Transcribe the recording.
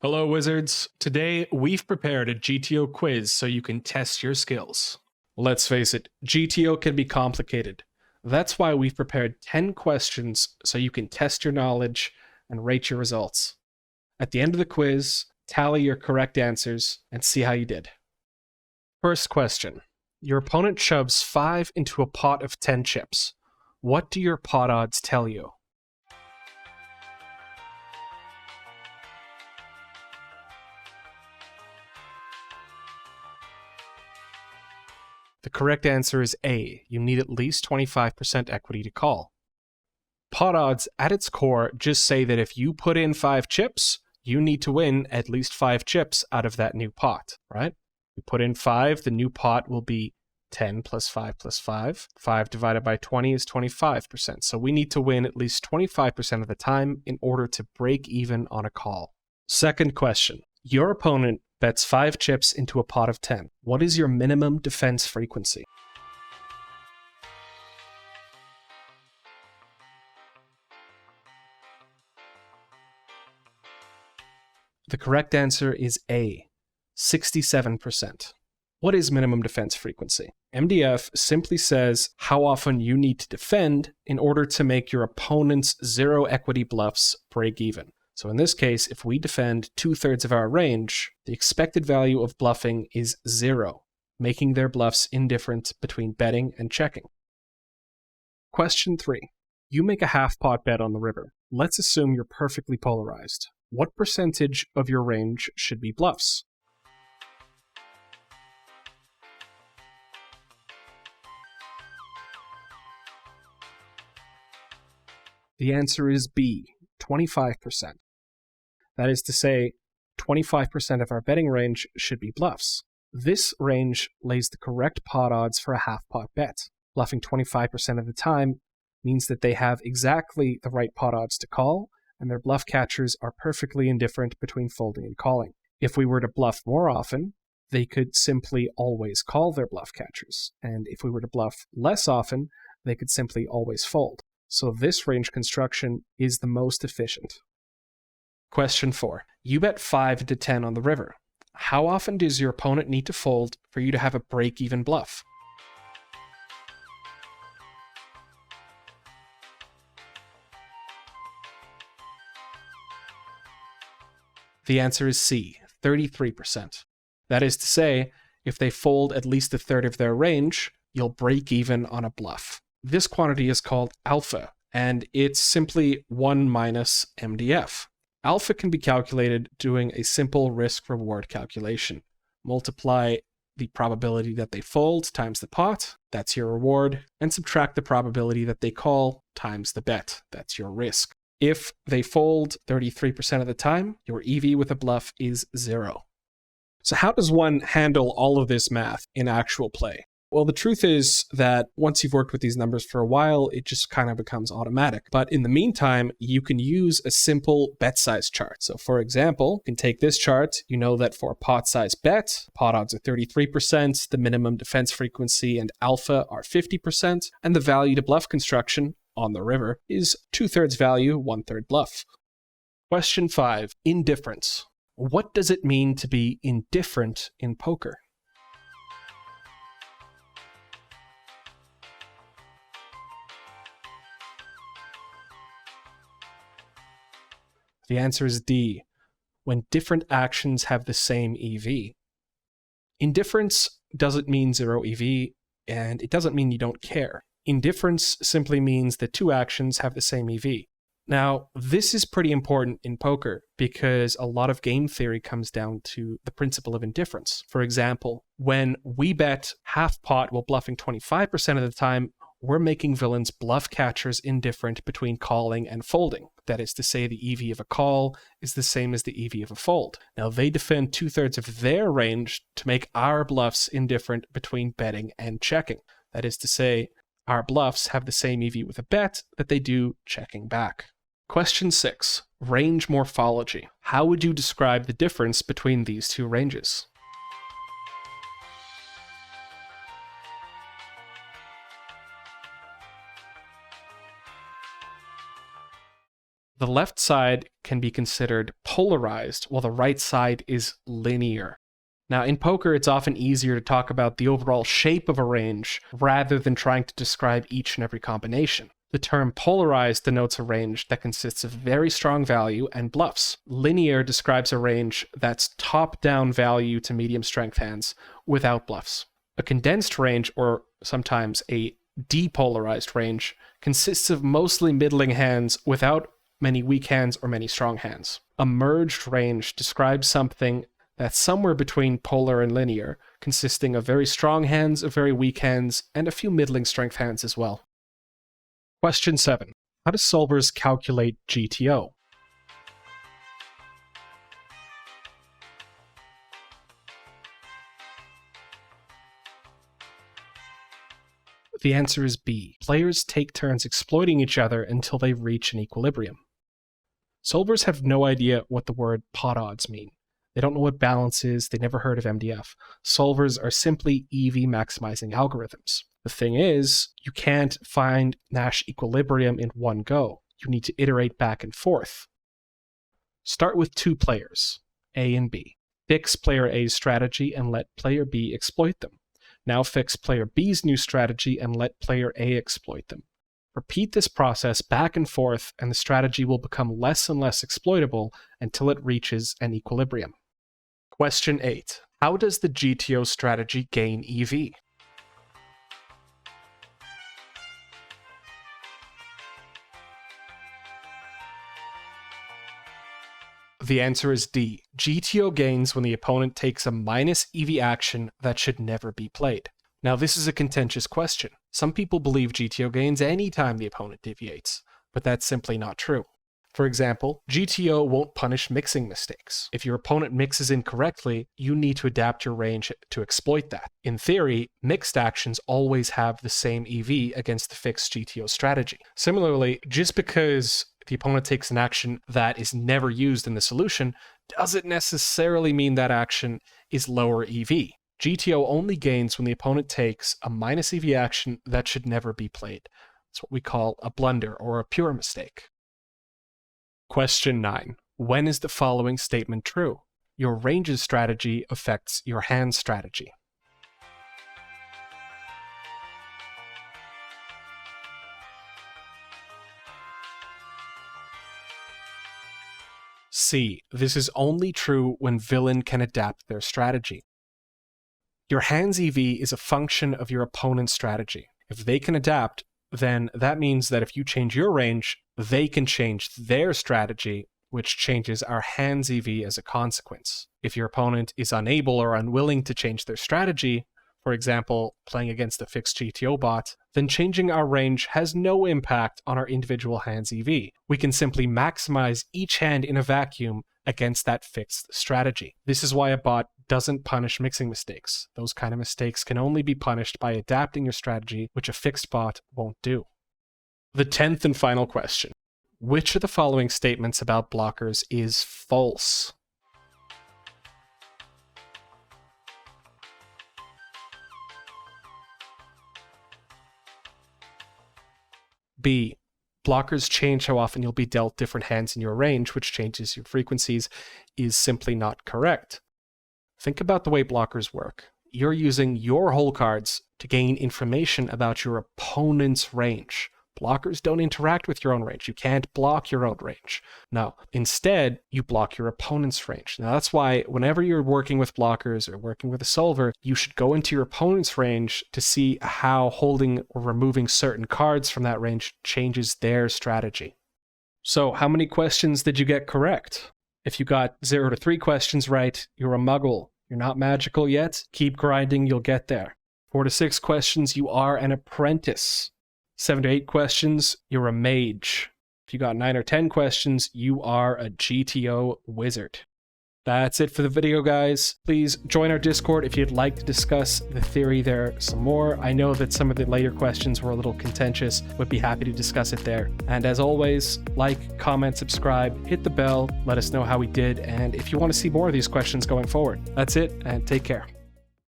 Hello, wizards. Today, we've prepared a GTO quiz so you can test your skills. Let's face it, GTO can be complicated. That's why we've prepared 10 questions so you can test your knowledge and rate your results. At the end of the quiz, tally your correct answers and see how you did. First question. Your opponent shoves 5 into a pot of 10 chips. What do your pot odds tell you? The correct answer is A. You need at least 25% equity to call. Pot odds at its core just say that if you put in 5 chips, you need to win at least 5 chips out of that new pot, right? You put in 5, the new pot will be 10 plus 5 plus 5. 5 divided by 20 is 25%. So we need to win at least 25% of the time in order to break even on a call. Second question. Your opponent bets 5 chips into a pot of 10. What is your minimum defense frequency? The correct answer is A, 67%. What is minimum defense frequency? MDF simply says how often you need to defend in order to make your opponent's zero equity bluffs break even. So in this case, if we defend 2/3 of our range, the expected value of bluffing is 0, making their bluffs indifferent between betting and checking. Question 3. You make a half-pot bet on the river. Let's assume you're perfectly polarized. What percentage of your range should be bluffs? The answer is B, 25%. That is to say, 25% of our betting range should be bluffs. This range lays the correct pot odds for a half-pot bet. Bluffing 25% of the time means that they have exactly the right pot odds to call, and their bluff catchers are perfectly indifferent between folding and calling. If we were to bluff more often, they could simply always call their bluff catchers, and if we were to bluff less often, they could simply always fold. So this range construction is the most efficient. Question 4. You bet 5 into 10 on the river. How often does your opponent need to fold for you to have a break-even bluff? The answer is C, 33%. That is to say, if they fold at least 1/3 of their range, you'll break even on a bluff. This quantity is called alpha, and it's simply 1 minus MDF. Alpha can be calculated doing a simple risk-reward calculation. Multiply the probability that they fold times the pot, that's your reward, and subtract the probability that they call times the bet, that's your risk. If they fold 33% of the time, your EV with a bluff is 0. So how does one handle all of this math in actual play? Well, the truth is that once you've worked with these numbers for a while, it just kind of becomes automatic. But in the meantime, you can use a simple bet size chart. So for example, you can take this chart. You know that for a pot size bet, pot odds are 33%, the minimum defense frequency and alpha are 50%, and the value to bluff construction on the river is 2/3 value, 1/3 bluff. Question 5, indifference. What does it mean to be indifferent in poker? The answer is D, when different actions have the same EV. Indifference doesn't mean 0 EV, and it doesn't mean you don't care. Indifference simply means that 2 actions have the same EV. Now, this is pretty important in poker because a lot of game theory comes down to the principle of indifference. For example, when we bet half pot while bluffing 25% of the time, we're making villains' bluff catchers indifferent between calling and folding. That is to say, the EV of a call is the same as the EV of a fold. Now, they defend 2/3 of their range to make our bluffs indifferent between betting and checking. That is to say, our bluffs have the same EV with a bet that they do checking back. Question 6. Range morphology. How would you describe the difference between these two ranges? The left side can be considered polarized, while the right side is linear. Now, in poker, it's often easier to talk about the overall shape of a range rather than trying to describe each and every combination. The term polarized denotes a range that consists of very strong value and bluffs. Linear describes a range that's top-down value to medium strength hands without bluffs. A condensed range, or sometimes a depolarized range, consists of mostly middling hands without many weak hands or many strong hands. A merged range describes something that's somewhere between polar and linear, consisting of very strong hands, very weak hands, and a few middling strength hands as well. Question 7. How do solvers calculate GTO? The answer is B. Players take turns exploiting each other until they reach an equilibrium. Solvers have no idea what the word pot odds mean. They don't know what balance is, they never heard of MDF. Solvers are simply EV maximizing algorithms. The thing is, you can't find Nash equilibrium in one go. You need to iterate back and forth. Start with two players, A and B. Fix player A's strategy and let player B exploit them. Now fix player B's new strategy and let player A exploit them. Repeat this process back and forth, and the strategy will become less and less exploitable until it reaches an equilibrium. Question 8. How does the GTO strategy gain EV? The answer is D. GTO gains when the opponent takes a minus EV action that should never be played. Now, this is a contentious question. Some people believe GTO gains anytime the opponent deviates, but that's simply not true. For example, GTO won't punish mixing mistakes. If your opponent mixes incorrectly, you need to adapt your range to exploit that. In theory, mixed actions always have the same EV against the fixed GTO strategy. Similarly, just because the opponent takes an action that is never used in the solution doesn't necessarily mean that action is lower EV. GTO only gains when the opponent takes a minus EV action that should never be played. It's what we call a blunder or a pure mistake. Question 9. When is the following statement true? Your range's strategy affects your hand strategy. C. This is only true when villain can adapt their strategy. Your hand's EV is a function of your opponent's strategy. If they can adapt, then that means that if you change your range, they can change their strategy, which changes our hand's EV as a consequence. If your opponent is unable or unwilling to change their strategy, for example, playing against a fixed GTO bot, then changing our range has no impact on our individual hand's EV. We can simply maximize each hand in a vacuum against that fixed strategy. This is why a bot doesn't punish mixing mistakes. Those kind of mistakes can only be punished by adapting your strategy, which a fixed bot won't do. The 10th and final question. Which of the following statements about blockers is false? B. Blockers change how often you'll be dealt different hands in your range, which changes your frequencies, is simply not correct. Think about the way blockers work. You're using your hole cards to gain information about your opponent's range. Blockers don't interact with your own range. You can't block your own range. No, instead, you block your opponent's range. Now, that's why whenever you're working with blockers or working with a solver, you should go into your opponent's range to see how holding or removing certain cards from that range changes their strategy. So, how many questions did you get correct? If you got 0 to 3 questions right, you're a muggle. You're not magical yet. Keep grinding, you'll get there. 4 to 6 questions, you are an apprentice. 7 to 8 questions, you're a mage. If you got 9 or 10 questions, you are a GTO Wizard. That's it for the video, guys. Please join our Discord if you'd like to discuss the theory there some more. I know that some of the later questions were a little contentious. Would be happy to discuss it there. And as always, like, comment, subscribe, hit the bell, let us know how we did, and if you want to see more of these questions going forward. That's it, and take care.